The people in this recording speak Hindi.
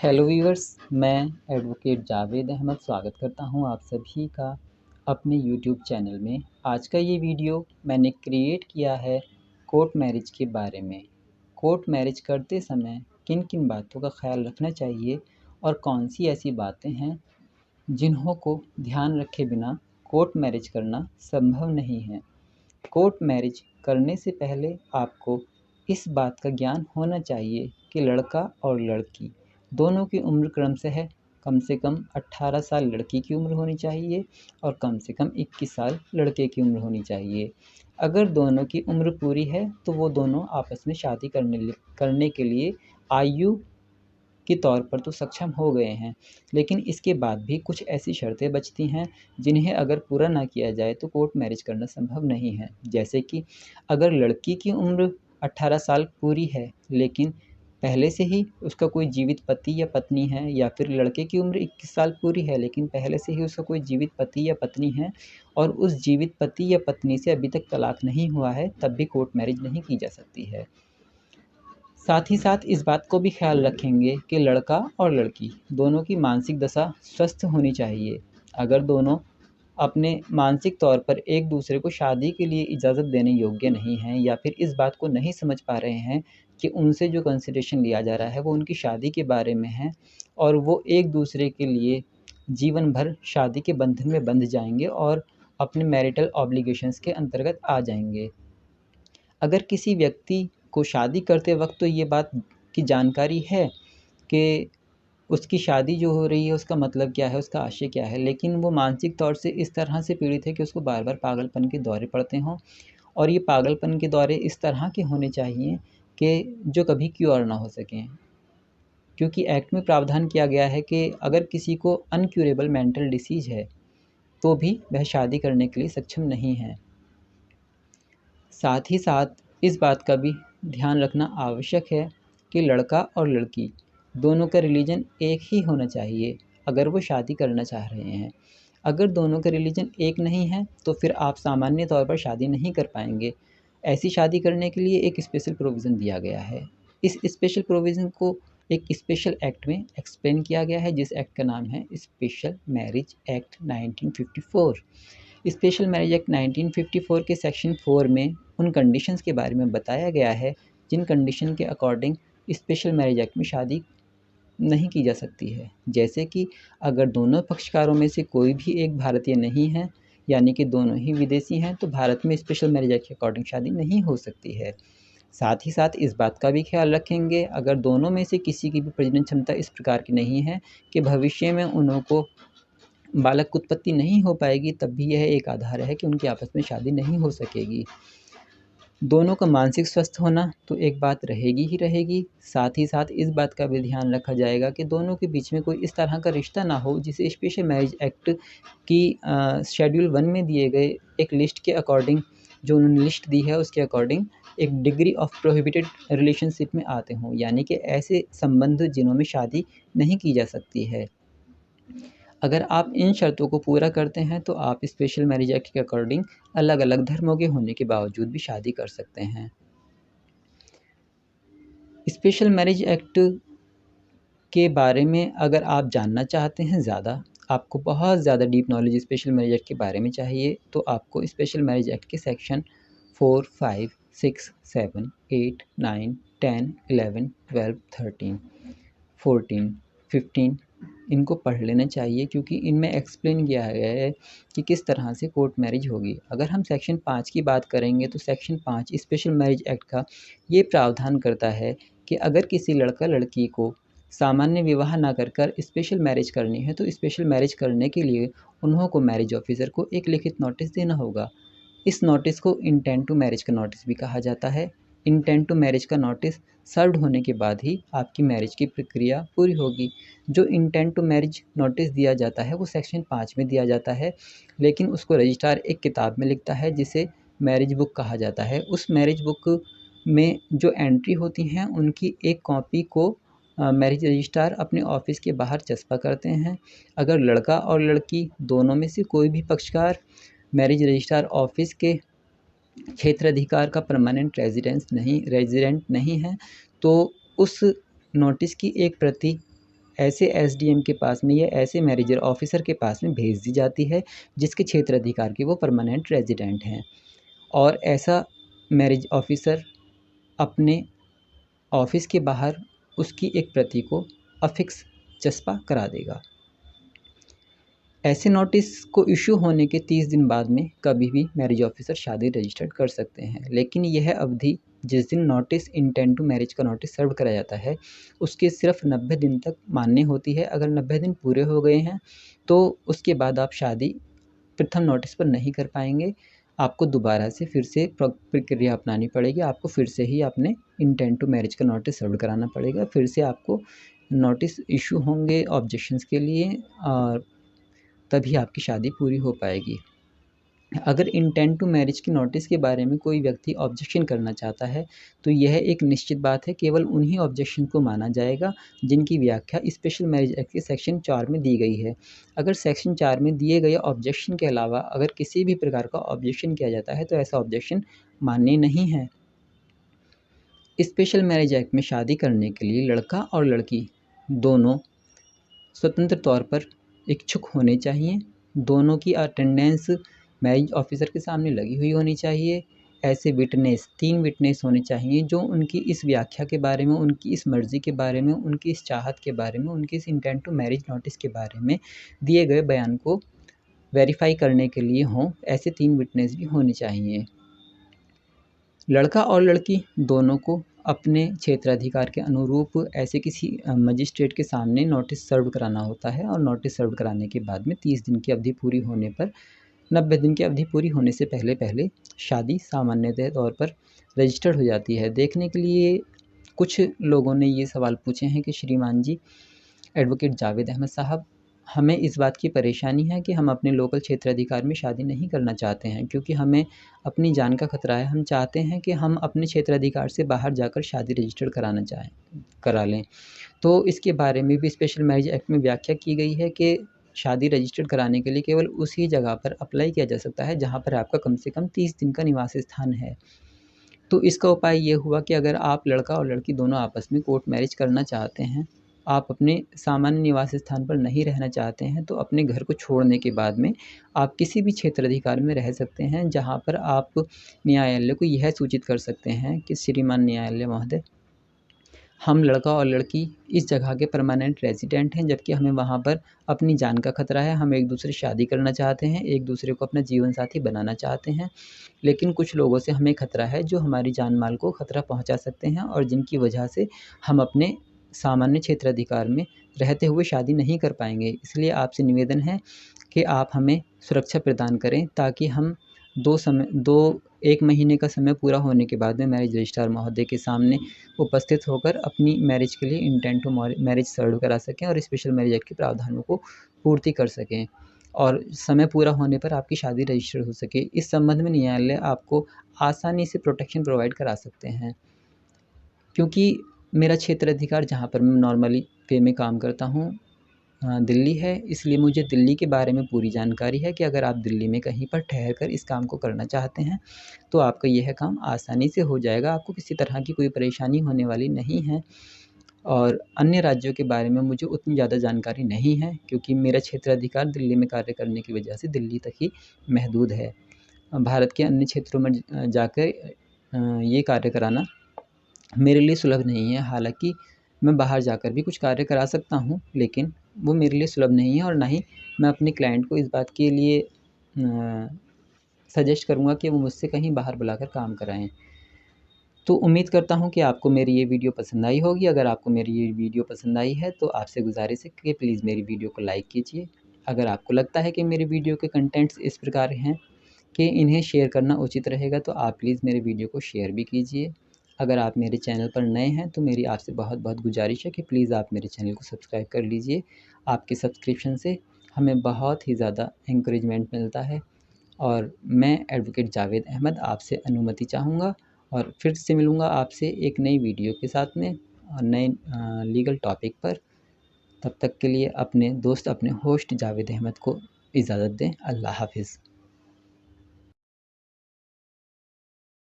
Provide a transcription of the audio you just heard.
हेलो व्यूअर्स, मैं एडवोकेट जावेद अहमद स्वागत करता हूं आप सभी का अपने यूट्यूब चैनल में। आज का ये वीडियो मैंने क्रिएट किया है कोर्ट मैरिज के बारे में। कोर्ट मैरिज करते समय किन किन बातों का ख्याल रखना चाहिए और कौन सी ऐसी बातें हैं जिन्हों को ध्यान रखे बिना कोर्ट मैरिज करना संभव नहीं है। कोर्ट मैरिज करने से पहले आपको इस बात का ज्ञान होना चाहिए कि लड़का और लड़की दोनों की उम्र क्रमशः कम से कम 18 साल लड़की की उम्र होनी चाहिए और कम से कम 21 साल लड़के की उम्र होनी चाहिए। अगर दोनों की उम्र पूरी है तो वो दोनों आपस में शादी करने के लिए आयु के तौर पर तो सक्षम हो गए हैं, लेकिन इसके बाद भी कुछ ऐसी शर्तें बचती हैं जिन्हें अगर पूरा ना किया जाए तो कोर्ट मैरिज करना संभव नहीं है। जैसे कि अगर लड़की की उम्र 18 साल पूरी है लेकिन पहले से ही उसका कोई जीवित पति या पत्नी है, या फिर लड़के की उम्र 21 साल पूरी है लेकिन पहले से ही उसका कोई जीवित पति या पत्नी है और उस जीवित पति या पत्नी से अभी तक तलाक नहीं हुआ है, तब भी कोर्ट मैरिज नहीं की जा सकती है। साथ ही साथ इस बात को भी ख्याल रखेंगे कि लड़का और लड़की दोनों की मानसिक दशा स्वस्थ होनी चाहिए। अगर दोनों अपने मानसिक तौर पर एक दूसरे को शादी के लिए इजाज़त देने योग्य नहीं हैं, या फिर इस बात को नहीं समझ पा रहे हैं कि उनसे जो कंसिडरेशन लिया जा रहा है वो उनकी शादी के बारे में है और वो एक दूसरे के लिए जीवन भर शादी के बंधन में बंध जाएंगे और अपने मैरिटल ऑब्लिगेशंस के अंतर्गत आ जाएंगे। अगर किसी व्यक्ति को शादी करते वक्त तो ये बात की जानकारी है कि उसकी शादी जो हो रही है उसका मतलब क्या है, उसका आशय क्या है, लेकिन वो मानसिक तौर से इस तरह से पीड़ित है कि उसको बार बार पागलपन के दौरे पड़ते हों, और ये पागलपन के दौरे इस तरह के होने चाहिए कि जो कभी क्योर ना हो सकें। क्योंकि एक्ट में प्रावधान किया गया है कि अगर किसी को अनक्यूरेबल मेंटल डिसीज़ है तो भी वह शादी करने के लिए सक्षम नहीं है। साथ ही साथ इस बात का भी ध्यान रखना आवश्यक है कि लड़का और लड़की दोनों का रिलीजन एक ही होना चाहिए अगर वो शादी करना चाह रहे हैं। अगर दोनों का रिलीजन एक नहीं है तो फिर आप सामान्य तौर पर शादी नहीं कर पाएंगे। ऐसी शादी करने के लिए एक स्पेशल प्रोविज़न दिया गया है। इस स्पेशल प्रोविज़न को एक स्पेशल एक्ट में एक्सप्लेन किया गया है, जिस एक्ट का नाम है special marriage act 1954। Special marriage act 1954 के सेक्शन 4 में उन कंडीशंस के बारे में बताया गया है जिन कंडीशन के अकॉर्डिंग स्पेशल मैरिज एक्ट में शादी नहीं की जा सकती है। जैसे कि अगर दोनों पक्षकारों में से कोई भी एक भारतीय नहीं है, यानी कि दोनों ही विदेशी हैं, तो भारत में स्पेशल मैरिज एक्ट के अकॉर्डिंग शादी नहीं हो सकती है। साथ ही साथ इस बात का भी ख्याल रखेंगे अगर दोनों में से किसी की भी प्रजनन क्षमता इस प्रकार की नहीं है कि भविष्य में उनको बालक उत्पत्ति नहीं हो पाएगी, तब भी यह एक आधार है कि उनकी आपस में शादी नहीं हो सकेगी। दोनों का मानसिक स्वस्थ होना तो एक बात रहेगी ही रहेगी। साथ ही साथ इस बात का भी ध्यान रखा जाएगा कि दोनों के बीच में कोई इस तरह का रिश्ता ना हो जिसे स्पेशल मैरिज एक्ट की शेड्यूल 1 में दिए गए एक लिस्ट के अकॉर्डिंग, जो उन्होंने लिस्ट दी है उसके अकॉर्डिंग एक डिग्री ऑफ प्रोहिबिटेड रिलेशनशिप में आते हों, यानी कि ऐसे संबंध जिन्हों में शादी नहीं की जा सकती है। अगर आप इन शर्तों को पूरा करते हैं तो आप स्पेशल मैरिज एक्ट के अकॉर्डिंग अलग अलग धर्मों के होने के बावजूद भी शादी कर सकते हैं। स्पेशल मैरिज एक्ट के बारे में अगर आप जानना चाहते हैं ज़्यादा, आपको बहुत ज़्यादा deep knowledge special marriage act के बारे में चाहिए, तो आपको स्पेशल मैरिज एक्ट के सेक्शन 4, 5, 6, 7, 8, 9, 10, 11, 12, 13, 14, 15 इनको पढ़ लेना चाहिए, क्योंकि इनमें एक्सप्लेन किया गया है कि किस तरह से कोर्ट मैरिज होगी। अगर हम सेक्शन 5 की बात करेंगे तो सेक्शन 5 स्पेशल मैरिज एक्ट का ये प्रावधान करता है कि अगर किसी लड़का लड़की को सामान्य विवाह ना कर कर स्पेशल मैरिज करनी है तो स्पेशल मैरिज करने के लिए उन्हों को मैरिज ऑफिसर को एक लिखित नोटिस देना होगा। इस नोटिस को इंटेंट टू मैरिज का नोटिस भी कहा जाता है। इंटेंट टू मैरिज का नोटिस सर्व्ड होने के बाद ही आपकी मैरिज की प्रक्रिया पूरी होगी। जो इंटेंट टू मैरिज नोटिस दिया जाता है वो सेक्शन 5 में दिया जाता है, लेकिन उसको रजिस्ट्रार एक किताब में लिखता है जिसे मैरिज बुक कहा जाता है। उस मैरिज बुक में जो एंट्री होती हैं उनकी एक कॉपी को मैरिज रजिस्ट्रार अपने ऑफिस के बाहर चस्पा करते हैं। अगर लड़का और लड़की दोनों में से कोई भी पक्षकार मैरिज रजिस्ट्रार ऑफिस के क्षेत्राधिकार का परमानेंट रेजिडेंट नहीं है, तो उस नोटिस की एक प्रति ऐसे एसडीएम के पास में या ऐसे मैनेजर ऑफिसर के पास में भेज दी जाती है जिसके क्षेत्र अधिकार के वो परमानेंट रेजिडेंट हैं। और ऐसा मैरिज ऑफिसर अपने ऑफिस के बाहर उसकी एक प्रति को अफिक्स चस्पा करा देगा। ऐसे नोटिस को इशू होने के 30 दिन बाद में कभी भी मैरिज ऑफिसर शादी रजिस्टर्ड कर सकते हैं, लेकिन यह अवधि जिस दिन नोटिस इंटेंट टू मैरिज का नोटिस सर्व करा जाता है उसके सिर्फ 90 दिन तक मान्य होती है। अगर 90 दिन पूरे हो गए हैं तो उसके बाद आप शादी प्रथम नोटिस पर नहीं कर पाएंगे। आपको दोबारा से फिर से प्रक्रिया अपनानी पड़ेगी। आपको फिर से ही अपने इंटेंट टू मैरिज का नोटिस सर्व कराना पड़ेगा। फिर से आपको नोटिस इशू होंगे ऑब्जेक्शंस के लिए और तभी आपकी शादी पूरी हो पाएगी। अगर इंटेंट टू मैरिज की नोटिस के बारे में कोई व्यक्ति ऑब्जेक्शन करना चाहता है तो यह एक निश्चित बात है, केवल उन्हीं ऑब्जेक्शन को माना जाएगा जिनकी व्याख्या स्पेशल मैरिज एक्ट के सेक्शन 4 में दी गई है। अगर सेक्शन 4 में दिए गए ऑब्जेक्शन के अलावा अगर किसी भी प्रकार का ऑब्जेक्शन किया जाता है तो ऐसा ऑब्जेक्शन मान्य नहीं है। स्पेशल मैरिज एक्ट में शादी करने के लिए लड़का और लड़की दोनों स्वतंत्र तौर पर इच्छुक होने चाहिए। दोनों की अटेंडेंस मैरिज ऑफिसर के सामने लगी हुई होनी चाहिए। ऐसे विटनेस 3 विटनेस होने चाहिए जो उनकी इस व्याख्या के बारे में, उनकी इस मर्ज़ी के बारे में, उनकी इस चाहत के बारे में, उनकी इस इंटेंट टू मैरिज नोटिस के बारे में दिए गए बयान को वेरीफाई करने के लिए हों। ऐसे 3 विटनेस भी होने चाहिए। लड़का और लड़की दोनों को अपने क्षेत्राधिकार के अनुरूप ऐसे किसी मजिस्ट्रेट के सामने नोटिस सर्व कराना होता है और नोटिस सर्व कराने के बाद में 30 दिन की अवधि पूरी होने पर 90 दिन की अवधि पूरी होने से पहले पहले शादी सामान्यतः तौर पर रजिस्टर्ड हो जाती है। देखने के लिए कुछ लोगों ने ये सवाल पूछे हैं कि श्रीमान जी एडवोकेट जावेद अहमद साहब, हमें इस बात की परेशानी है कि हम अपने लोकल क्षेत्राधिकार में शादी नहीं करना चाहते हैं क्योंकि हमें अपनी जान का खतरा है। हम चाहते हैं कि हम अपने क्षेत्राधिकार से बाहर जाकर शादी रजिस्टर्ड करा लें। तो इसके बारे में भी स्पेशल मैरिज एक्ट में व्याख्या की गई है कि शादी रजिस्टर्ड कराने के लिए केवल उसी जगह पर अप्लाई किया जा सकता है जहाँ पर आपका कम से कम 30 दिन का निवास स्थान है। तो इसका उपाय ये हुआ कि अगर आप लड़का और लड़की दोनों आपस में कोर्ट मैरिज करना चाहते हैं, आप अपने सामान्य निवास स्थान पर नहीं रहना चाहते हैं, तो अपने घर को छोड़ने के बाद में आप किसी भी क्षेत्राधिकार में रह सकते हैं जहाँ पर आप न्यायालय को यह सूचित कर सकते हैं कि श्रीमान न्यायालय महोदय, हम लड़का और लड़की इस जगह के परमानेंट रेजिडेंट हैं, जबकि हमें वहाँ पर अपनी जान का खतरा है। हम एक दूसरे से शादी करना चाहते हैं, एक दूसरे को अपना जीवन साथी बनाना चाहते हैं, लेकिन कुछ लोगों से हमें खतरा है जो हमारी जान माल को खतरा पहुँचा सकते हैं और जिनकी वजह से हम अपने सामान्य क्षेत्राधिकार में रहते हुए शादी नहीं कर पाएंगे। इसलिए आपसे निवेदन है कि आप हमें सुरक्षा प्रदान करें ताकि हम 1 महीने का समय पूरा होने के बाद में मैरिज रजिस्ट्रार महोदय के सामने उपस्थित होकर अपनी मैरिज के लिए इंटेंट टू मैरिज सर्व करा सकें और स्पेशल मैरिज एक्ट के प्रावधानों को पूर्ति कर सकें और समय पूरा होने पर आपकी शादी रजिस्टर्ड हो सके। इस संबंध में न्यायालय आपको आसानी से प्रोटेक्शन प्रोवाइड करा सकते हैं। क्योंकि मेरा क्षेत्राधिकार जहाँ पर मैं नॉर्मली पे में काम करता हूँ दिल्ली है, इसलिए मुझे दिल्ली के बारे में पूरी जानकारी है कि अगर आप दिल्ली में कहीं पर ठहर कर इस काम को करना चाहते हैं तो आपका यह काम आसानी से हो जाएगा। आपको किसी तरह की कोई परेशानी होने वाली नहीं है। और अन्य राज्यों के बारे में मुझे उतनी ज़्यादा जानकारी नहीं है क्योंकि मेरा क्षेत्राधिकार दिल्ली में कार्य करने की वजह से दिल्ली तक ही महदूद है। भारत के अन्य क्षेत्रों में जाकर ये कार्य कराना मेरे लिए सुलभ नहीं है। हालांकि मैं बाहर जाकर भी कुछ कार्य करा सकता हूँ, लेकिन वो मेरे लिए सुलभ नहीं है और ना ही मैं अपने क्लाइंट को इस बात के लिए सजेस्ट करूँगा कि वो मुझसे कहीं बाहर बुलाकर काम कराएँ। तो उम्मीद करता हूँ कि आपको मेरी ये वीडियो पसंद आई होगी। अगर आपको मेरी ये वीडियो पसंद आई है तो आपसे गुजारिश है कि प्लीज़ मेरी वीडियो को लाइक कीजिए। अगर आपको लगता है कि मेरी वीडियो के कंटेंट्स इस प्रकार हैं कि इन्हें शेयर करना उचित रहेगा तो आप प्लीज़ मेरे वीडियो को शेयर भी कीजिए। अगर आप मेरे चैनल पर नए हैं तो मेरी आपसे बहुत बहुत गुजारिश है कि प्लीज़ आप मेरे चैनल को सब्सक्राइब कर लीजिए। आपके सब्सक्रिप्शन से हमें बहुत ही ज़्यादा एनकरेजमेंट मिलता है और मैं एडवोकेट जावेद अहमद आपसे अनुमति चाहूँगा और फिर से मिलूँगा आपसे एक नई वीडियो के साथ में और नए लीगल टॉपिक पर। तब तक के लिए अपने दोस्त, अपने होस्ट जावेद अहमद को इजाज़त दें। अल्लाह हाफ़िज़।